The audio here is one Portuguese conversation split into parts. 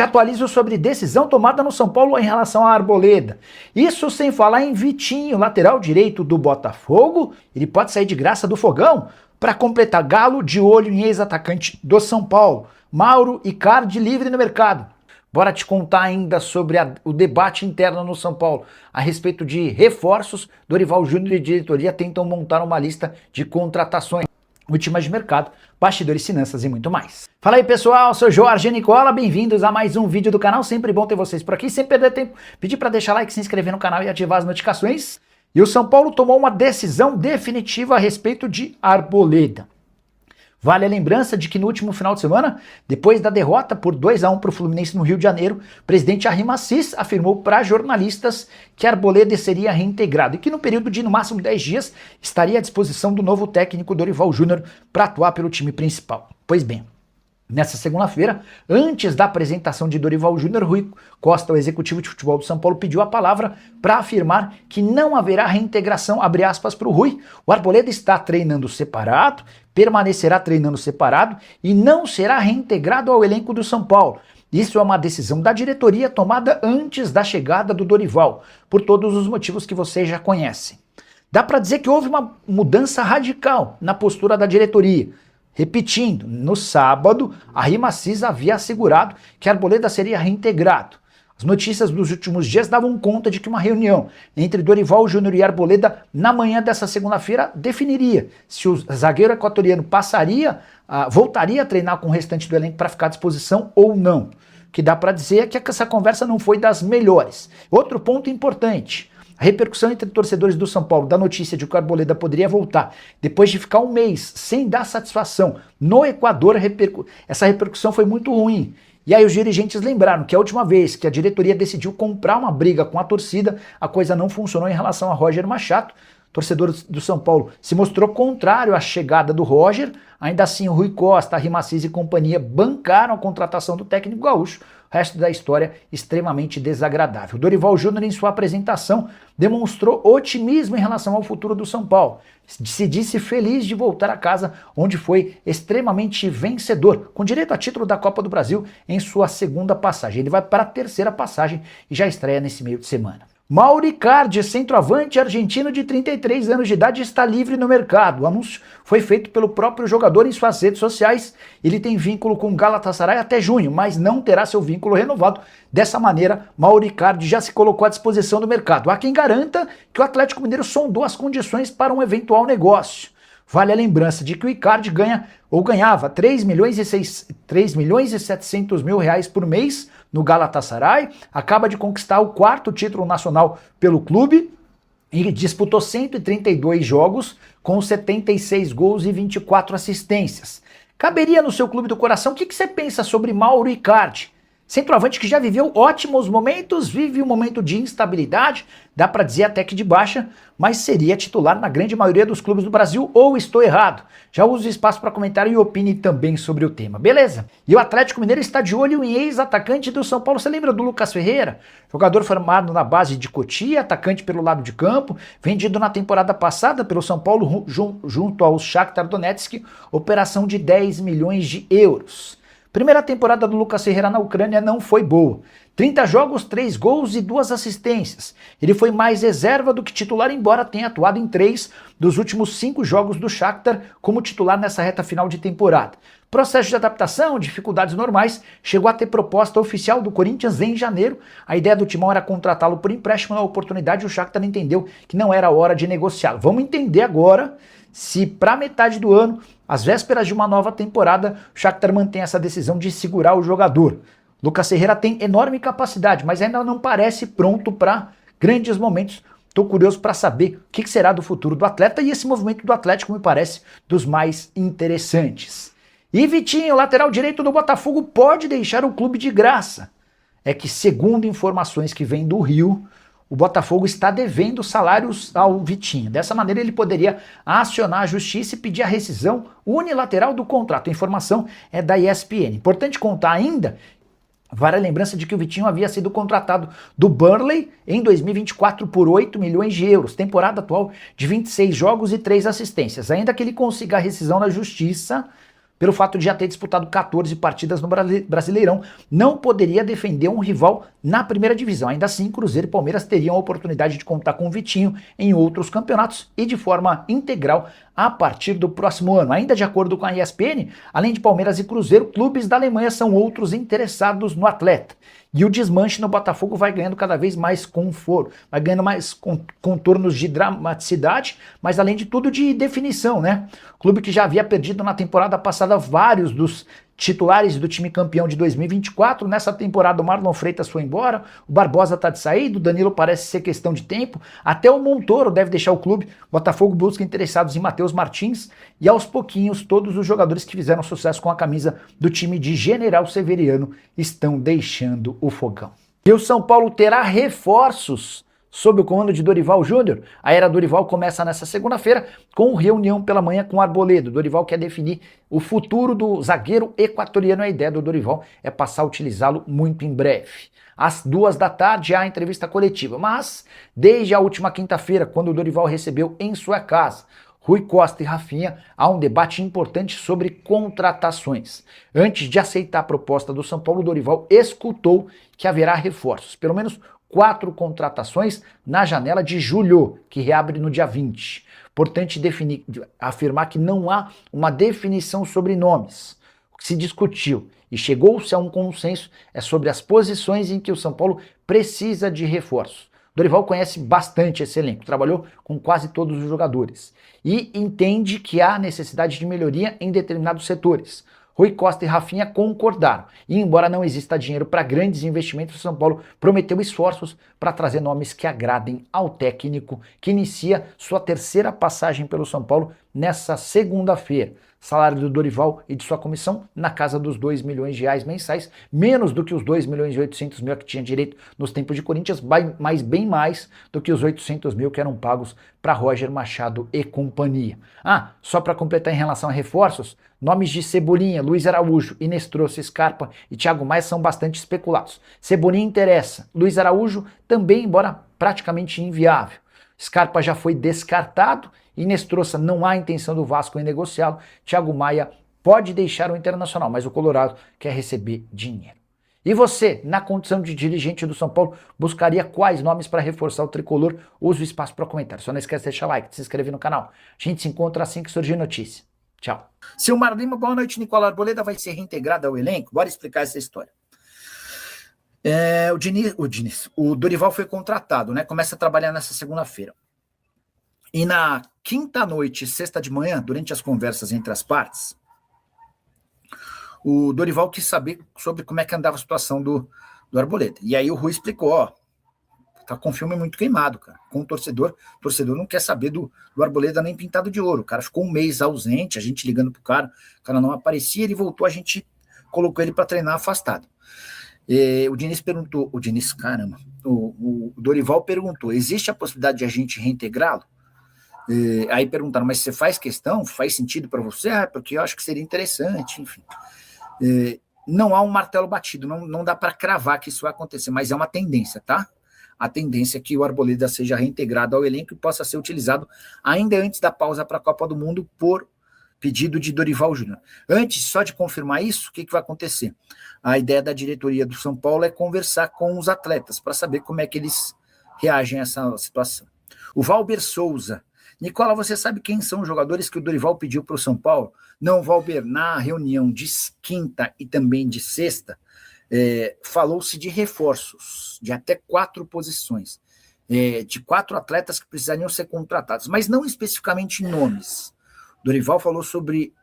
Te atualizo sobre decisão tomada no São Paulo em relação à Arboleda. Isso sem falar em Vitinho, lateral direito do Botafogo. Ele pode sair de graça do Fogão para completar Galo, de olho em ex-atacante do São Paulo. Mauro Icardi livre no mercado. Bora te contar ainda sobre o debate interno no São Paulo a respeito de reforços. Dorival Júnior e diretoria tentam montar uma lista de contratações, últimas de mercado, bastidores, finanças e muito mais. Fala aí pessoal, sou Jorge Nicola, bem-vindos a mais um vídeo do canal, sempre bom ter vocês por aqui, sem perder tempo, pedir para deixar like, se inscrever no canal e ativar as notificações. E o São Paulo tomou uma decisão definitiva a respeito de Arboleda. Vale a lembrança de que no último final de semana, depois da derrota por 2-1 para o Fluminense no Rio de Janeiro, o presidente Arrim Assis afirmou para jornalistas que Arboleda seria reintegrado e que no período de no máximo 10 dias estaria à disposição do novo técnico Dorival Júnior para atuar pelo time principal. Pois bem, nessa segunda-feira, antes da apresentação de Dorival Júnior, Rui Costa, o executivo de futebol do São Paulo, pediu a palavra para afirmar que não haverá reintegração, abre aspas para o Rui. O Arboleda está treinando separado, permanecerá treinando separado e não será reintegrado ao elenco do São Paulo. Isso é uma decisão da diretoria tomada antes da chegada do Dorival, por todos os motivos que vocês já conhecem. Dá para dizer que houve uma mudança radical na postura da diretoria. Repetindo, no sábado, Arrim Assis havia assegurado que Arboleda seria reintegrado. As notícias dos últimos dias davam conta de que uma reunião entre Dorival Júnior e Arboleda na manhã dessa segunda-feira definiria se o zagueiro equatoriano voltaria a treinar com o restante do elenco para ficar à disposição ou não. O que dá para dizer é que essa conversa não foi das melhores. Outro ponto importante: a repercussão entre torcedores do São Paulo da notícia de que o Arboleda poderia voltar depois de ficar um mês sem dar satisfação no Equador, essa repercussão foi muito ruim. E aí os dirigentes lembraram que a última vez que a diretoria decidiu comprar uma briga com a torcida, a coisa não funcionou em relação a Roger Machado. O torcedor do São Paulo se mostrou contrário à chegada do Roger. Ainda assim, o Rui Costa, Arrim Assis e companhia bancaram a contratação do técnico gaúcho. O resto da história extremamente desagradável. Dorival Júnior, em sua apresentação, demonstrou otimismo em relação ao futuro do São Paulo. Se disse feliz de voltar a casa, onde foi extremamente vencedor, com direito a título da Copa do Brasil em sua segunda passagem. Ele vai para a terceira passagem e já estreia nesse meio de semana. Mauro Icardi, centroavante argentino de 33 anos de idade, está livre no mercado. O anúncio foi feito pelo próprio jogador em suas redes sociais. Ele tem vínculo com o Galatasaray até junho, mas não terá seu vínculo renovado. Dessa maneira, Mauro Icardi já se colocou à disposição do mercado. Há quem garanta que o Atlético Mineiro sondou as condições para um eventual negócio. Vale a lembrança de que o Icardi ganhava 3 milhões e 700 mil reais por mês no Galatasaray, acaba de conquistar o 4º título nacional pelo clube e disputou 132 jogos com 76 gols e 24 assistências. Caberia no seu clube do coração? O que você pensa sobre Mauro Icardi? Centroavante que já viveu ótimos momentos, vive um momento de instabilidade, dá para dizer até que de baixa, mas seria titular na grande maioria dos clubes do Brasil, ou estou errado? Já uso o espaço para comentário e opine também sobre o tema, beleza? E o Atlético Mineiro está de olho em ex-atacante do São Paulo. Você lembra do Lucas Ferreira? Jogador formado na base de Cotia, atacante pelo lado de campo, vendido na temporada passada pelo São Paulo junto ao Shakhtar Donetsk, operação de 10 milhões de euros. Primeira temporada do Lucas Ferreira na Ucrânia não foi boa. 30 jogos, 3 gols e 2 assistências. Ele foi mais reserva do que titular, embora tenha atuado em 3 dos últimos 5 jogos do Shakhtar como titular nessa reta final de temporada. Processo de adaptação, dificuldades normais, chegou a ter proposta oficial do Corinthians em janeiro. A ideia do Timão era contratá-lo por empréstimo. Na oportunidade, o Shakhtar entendeu que não era hora de negociá-lo. Vamos entender agora se para metade do ano, às vésperas de uma nova temporada, o Shakhtar mantém essa decisão de segurar o jogador. Lucas Ferreira tem enorme capacidade, mas ainda não parece pronto para grandes momentos. Estou curioso para saber o que será do futuro do atleta, e esse movimento do Atlético me parece dos mais interessantes. E Vitinho, lateral direito do Botafogo, pode deixar o clube de graça. É que, segundo informações que vêm do Rio, o Botafogo está devendo salários ao Vitinho. Dessa maneira, ele poderia acionar a justiça e pedir a rescisão unilateral do contrato. A informação é da ESPN. Importante contar ainda, vale a lembrança de que o Vitinho havia sido contratado do Burnley em 2024 por 8 milhões de euros. Temporada atual de 26 jogos e 3 assistências. Ainda que ele consiga a rescisão na justiça, pelo fato de já ter disputado 14 partidas no Brasileirão, não poderia defender um rival na primeira divisão. Ainda assim, Cruzeiro e Palmeiras teriam a oportunidade de contar com o Vitinho em outros campeonatos e de forma integral a partir do próximo ano. Ainda de acordo com a ESPN, além de Palmeiras e Cruzeiro, clubes da Alemanha são outros interessados no atleta. E o desmanche no Botafogo vai ganhando cada vez mais conforto, vai ganhando mais contornos de dramaticidade, mas além de tudo de definição, né? Clube que já havia perdido na temporada passada vários dos titulares do time campeão de 2024. Nessa temporada o Marlon Freitas foi embora, o Barbosa tá de saída, o Danilo parece ser questão de tempo, até o Montoro deve deixar o clube. O Botafogo busca interessados em Matheus Martins e aos pouquinhos todos os jogadores que fizeram sucesso com a camisa do time de General Severiano estão deixando o fogão. E o São Paulo terá reforços sob o comando de Dorival Júnior. A era Dorival começa nessa segunda-feira com reunião pela manhã com Arboleda. Dorival quer definir o futuro do zagueiro equatoriano. A ideia do Dorival é passar a utilizá-lo muito em breve. Às 14h há a entrevista coletiva, mas desde a última quinta-feira, quando o Dorival recebeu em sua casa Rui Costa e Rafinha, há um debate importante sobre contratações. Antes de aceitar a proposta do São Paulo, Dorival escutou que haverá reforços, pelo menos 4 contratações na janela de julho, que reabre no dia 20. Importante afirmar que não há uma definição sobre nomes. O que se discutiu e chegou-se a um consenso é sobre as posições em que o São Paulo precisa de reforços. Dorival conhece bastante esse elenco, trabalhou com quase todos os jogadores e entende que há necessidade de melhoria em determinados setores. Rui Costa e Rafinha concordaram. E embora não exista dinheiro para grandes investimentos, o São Paulo prometeu esforços para trazer nomes que agradem ao técnico, que inicia sua terceira passagem pelo São Paulo nessa segunda-feira. Salário do Dorival e de sua comissão na casa dos R$2 milhões mensais, menos do que os R$2.800.000 que tinha direito nos tempos de Corinthians, mas bem mais do que os R$800.000 que eram pagos para Roger Machado e companhia. Só para completar em relação a reforços, nomes de Cebolinha, Luiz Araújo, Inestrosa, Scarpa e Thiago Maia são bastante especulados. Cebolinha interessa, Luiz Araújo também, embora praticamente inviável. Scarpa já foi descartado, Inestrosa não há intenção do Vasco em negociá-lo, Thiago Maia pode deixar o Internacional, mas o Colorado quer receber dinheiro. E você, na condição de dirigente do São Paulo, buscaria quais nomes para reforçar o tricolor? Use o espaço para comentário. Só não esquece de deixar like, de se inscrever no canal. A gente se encontra assim que surgir notícia. Tchau. Silmar Lima, boa noite. Nicolau Arboleda vai ser reintegrado ao elenco? Bora explicar essa história. O Dorival foi contratado, né? Começa a trabalhar nessa segunda-feira. E na quinta noite, sexta de manhã, durante as conversas entre as partes, o Dorival quis saber sobre como é que andava a situação do Arboleda. E aí o Rui explicou, tá com o filme muito queimado, cara. Com o torcedor não quer saber do Arboleda nem pintado de ouro. O cara ficou um mês ausente, a gente ligando pro cara, o cara não aparecia, ele voltou, a gente colocou ele para treinar afastado. O Dorival perguntou, existe a possibilidade de a gente reintegrá-lo? Aí perguntaram, mas você faz questão? Faz sentido para você? Porque eu acho que seria interessante, enfim. Não há um martelo batido, não dá para cravar que isso vai acontecer, mas é uma tendência, tá? A tendência é que o Arboleda seja reintegrado ao elenco e possa ser utilizado ainda antes da pausa para a Copa do Mundo por pedido de Dorival Júnior. Antes, só de confirmar isso, o que vai acontecer? A ideia da diretoria do São Paulo é conversar com os atletas para saber como é que eles reagem a essa situação. O Valber Souza. Nicola, você sabe quem são os jogadores que o Dorival pediu para o São Paulo? Não, Valber, na reunião de quinta e também de sexta, falou-se de reforços, de até 4 posições, de 4 atletas que precisariam ser contratados, mas não especificamente nomes. Dorival falou sobre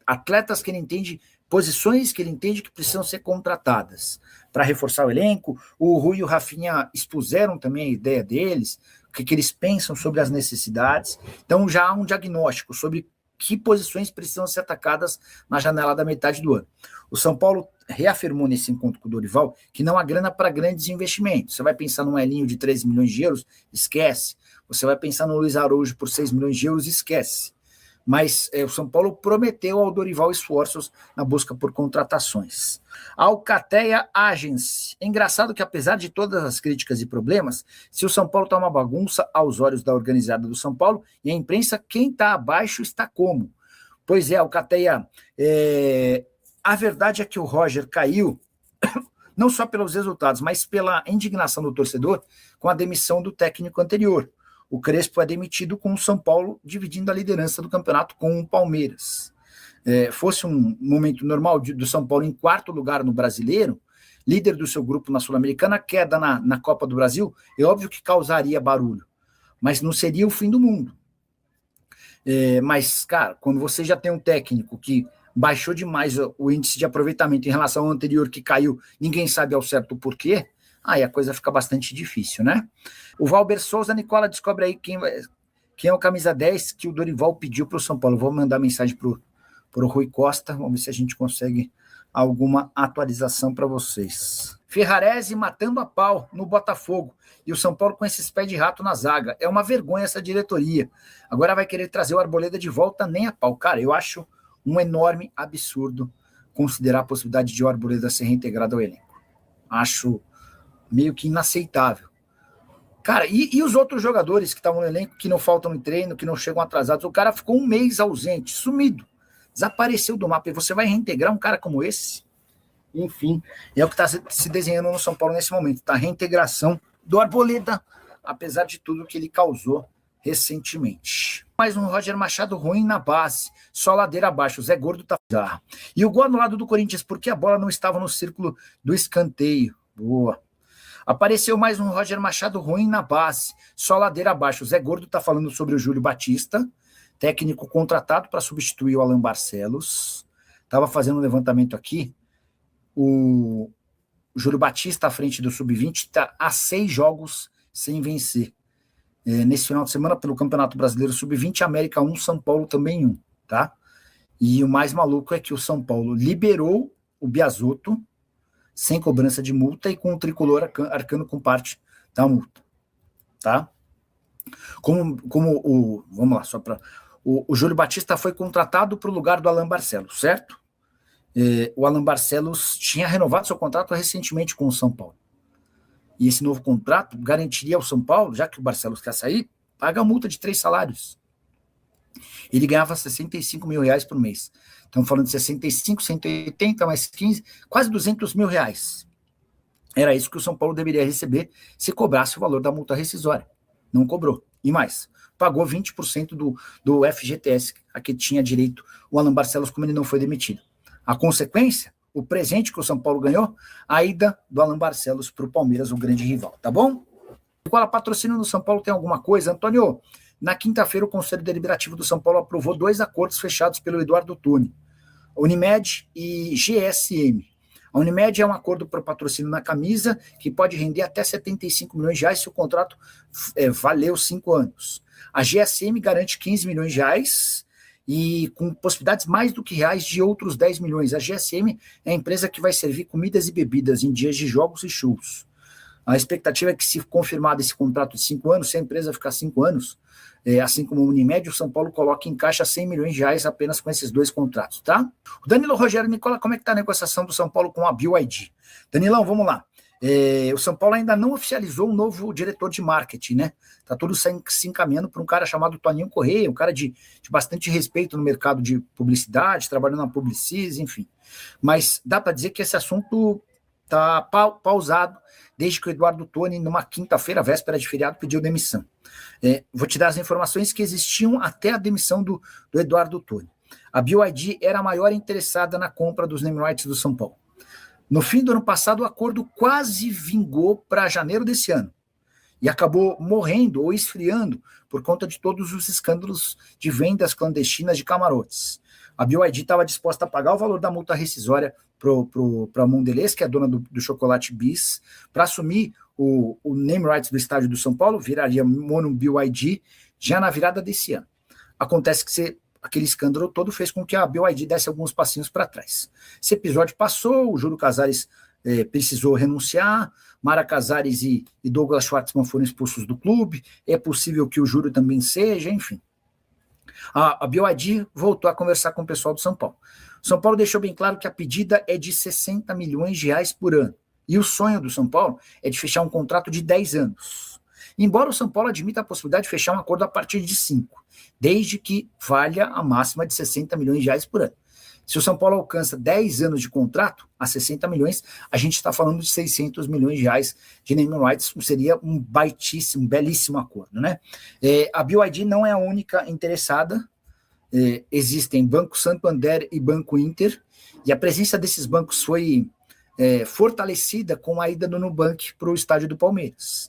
atletas que ele entende, posições que ele entende que precisam ser contratadas para reforçar o elenco. O Rui e o Rafinha expuseram também a ideia deles, o que eles pensam sobre as necessidades. Então já há um diagnóstico sobre que posições precisam ser atacadas na janela da metade do ano. O São Paulo reafirmou nesse encontro com o Dorival que não há grana para grandes investimentos. Você vai pensar num Elinho de 13 milhões de euros? Esquece. Você vai pensar no Luiz Araújo por 6 milhões de euros? Esquece. Mas o São Paulo prometeu ao Dorival esforços na busca por contratações. Alcateia Agency. É engraçado que, apesar de todas as críticas e problemas, se o São Paulo está uma bagunça aos olhos da organizada do São Paulo e a imprensa, quem está abaixo está como? Pois é, Alcateia, a verdade é que o Roger caiu não só pelos resultados, mas pela indignação do torcedor com a demissão do técnico anterior. O Crespo é demitido com o São Paulo dividindo a liderança do campeonato com o Palmeiras. Fosse um momento normal do São Paulo em quarto lugar no Brasileiro, líder do seu grupo na Sul-Americana, queda na Copa do Brasil, é óbvio que causaria barulho, mas não seria o fim do mundo. Mas, cara, quando você já tem um técnico que baixou demais o índice de aproveitamento em relação ao anterior que caiu, ninguém sabe ao certo o porquê, aí a coisa fica bastante difícil, né? O Valber Souza, Nicola, descobre aí quem é o camisa 10 que o Dorival pediu para o São Paulo. Vou mandar mensagem para o Rui Costa, vamos ver se a gente consegue alguma atualização para vocês. Ferrarese matando a pau no Botafogo, e o São Paulo com esses pés de rato na zaga. É uma vergonha essa diretoria. Agora vai querer trazer o Arboleda de volta nem a pau. Cara, eu acho um enorme absurdo considerar a possibilidade de o Arboleda ser reintegrado ao elenco. Acho meio que inaceitável. Cara, e os outros jogadores que estavam no elenco, que não faltam no treino, que não chegam atrasados? O cara ficou um mês ausente, sumido, desapareceu do mapa. E você vai reintegrar um cara como esse? Enfim, é o que está se desenhando no São Paulo nesse momento, tá? A reintegração do Arboleda, apesar de tudo que ele causou recentemente. Mais um Roger Machado ruim na base, só ladeira abaixo, o Zé Gordo tá bizarro. E o gol anulado do Corinthians, porque a bola não estava no círculo do escanteio. Boa. Apareceu mais um Roger Machado ruim na base, só ladeira abaixo. O Zé Gordo tá falando sobre o Júlio Batista, técnico contratado para substituir o Alan Barcelos. Estava fazendo um levantamento aqui. O Júlio Batista, à frente do Sub-20, está há 6 jogos sem vencer. Nesse final de semana, pelo Campeonato Brasileiro Sub-20, América 1, São Paulo também 1, tá? E o mais maluco é que o São Paulo liberou o Biasotto sem cobrança de multa e com o tricolor arcando com parte da multa, tá? Vamos lá, só para... O Júlio Batista foi contratado para o lugar do Alan Barcelos, certo? O Alan Barcelos tinha renovado seu contrato recentemente com o São Paulo. E esse novo contrato garantiria ao São Paulo, já que o Barcelos quer sair, paga a multa de 3 salários. Ele ganhava R$65 mil por mês. Estamos falando de 65, 180, mais 15, quase R$200 mil. Era isso que o São Paulo deveria receber se cobrasse o valor da multa rescisória. Não cobrou. E mais, pagou 20% do FGTS, a que tinha direito o Alan Barcelos, como ele não foi demitido. A consequência, o presente que o São Paulo ganhou, a ida do Alan Barcelos para o Palmeiras, o grande rival, tá bom? Qual a patrocínio do São Paulo tem alguma coisa? Antônio, na quinta-feira o Conselho Deliberativo do São Paulo aprovou 2 acordos fechados pelo Eduardo Toni, Unimed e GSM. A Unimed é um acordo para patrocínio na camisa que pode render até R$75 milhões se o contrato valeu 5 anos. A GSM garante R$15 milhões e com possibilidades mais do que reais de outros 10 milhões. A GSM é a empresa que vai servir comidas e bebidas em dias de jogos e shows. A expectativa é que, se confirmado esse contrato de 5 anos, se a empresa ficar 5 anos, assim como o Unimed, o São Paulo coloca em caixa R$100 milhões apenas com esses 2 contratos, tá? O Danilo Rogério, Nicola, como é que está a negociação do São Paulo com a BYD? Danilão, vamos lá. O São Paulo ainda não oficializou um novo diretor de marketing, né? Tá tudo se encaminhando para um cara chamado Toninho Correia, um cara de bastante respeito no mercado de publicidade, trabalhando na Publicis, enfim. Mas dá para dizer que esse assunto tá pausado desde que o Eduardo Toni, numa quinta-feira, véspera de feriado, pediu demissão. Vou te dar as informações que existiam até a demissão do Eduardo Toni. A BYD era a maior interessada na compra dos name rights do São Paulo. No fim do ano passado, o acordo quase vingou para janeiro desse ano e acabou morrendo ou esfriando por conta de todos os escândalos de vendas clandestinas de camarotes. A BYD estava disposta a pagar o valor da multa rescisória para a Mondelez, que é a dona do Chocolate Bis, para assumir o name rights do estádio do São Paulo, viraria Mono BYD já na virada desse ano. Acontece que aquele escândalo todo fez com que a BYD desse alguns passinhos para trás. Esse episódio passou, o Júlio Casares precisou renunciar, Mara Casares e Douglas Schwartzman foram expulsos do clube, é possível que o Júlio também seja, enfim. A BYD voltou a conversar com o pessoal do São Paulo. O São Paulo deixou bem claro que a pedida é de R$60 milhões por ano. E o sonho do São Paulo é de fechar um contrato de 10 anos. embora o São Paulo admita a possibilidade de fechar um acordo a partir de 5, desde que valha a máxima de 60 milhões de reais por ano. Se o São Paulo alcança 10 anos de contrato a 60 milhões, a gente está falando de 600 milhões de reais de naming rights, seria um baitíssimo, belíssimo acordo, né? A BYD não é a única interessada, existem Banco Santander e Banco Inter, e a presença desses bancos foi fortalecida com a ida do Nubank para o estádio do Palmeiras.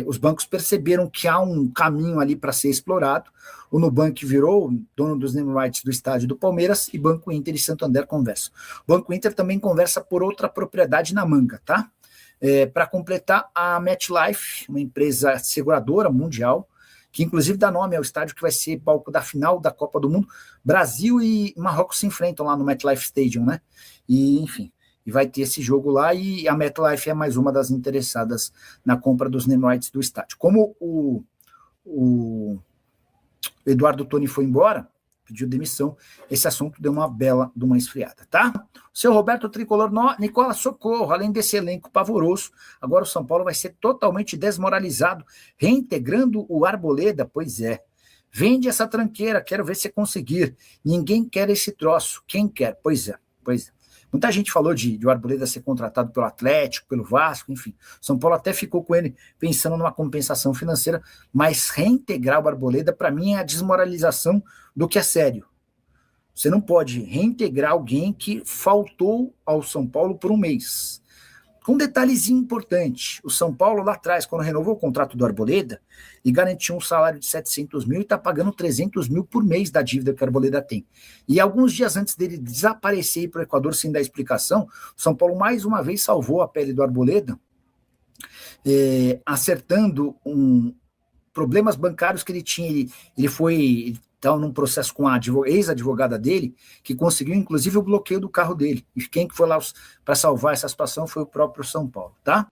Os bancos perceberam que há um caminho ali para ser explorado. O Nubank virou dono dos name rights do estádio do Palmeiras e Banco Inter e Santander conversam. O Banco Inter também conversa por outra propriedade na manga, tá? Para completar, a MetLife, uma empresa seguradora mundial, que inclusive dá nome ao estádio que vai ser palco da final da Copa do Mundo. Brasil e Marrocos se enfrentam lá no MetLife Stadium, né? E, enfim, e vai ter esse jogo lá, e a MetLife é mais uma das interessadas na compra dos name rights do estádio. Como o Eduardo Toni foi embora, pediu demissão, esse assunto deu uma bela de uma esfriada, tá? O seu Roberto Tricolor, Nicola, socorro, além desse elenco pavoroso, agora o São Paulo vai ser totalmente desmoralizado, reintegrando o Arboleda, pois é. Vende essa tranqueira, quero ver se conseguir. Ninguém quer esse troço, quem quer? Pois é, pois é. Muita gente falou de o Arboleda ser contratado pelo Atlético, pelo Vasco, enfim. São Paulo até ficou com ele pensando numa compensação financeira, mas reintegrar o Arboleda, para mim, é a desmoralização do que é sério. Você não pode reintegrar alguém que faltou ao São Paulo por um mês. Com um detalhezinho importante, o São Paulo lá atrás, quando renovou o contrato do Arboleda, e garantiu um salário de 700 mil e está pagando 300 mil por mês da dívida que o Arboleda tem. E alguns dias antes dele desaparecer e ir para o Equador sem dar explicação, o São Paulo mais uma vez salvou a pele do Arboleda, acertando problemas bancários que ele tinha. Ele foi num processo com a ex-advogada dele, que conseguiu inclusive o bloqueio do carro dele. E quem que foi lá para salvar essa situação foi o próprio São Paulo, tá?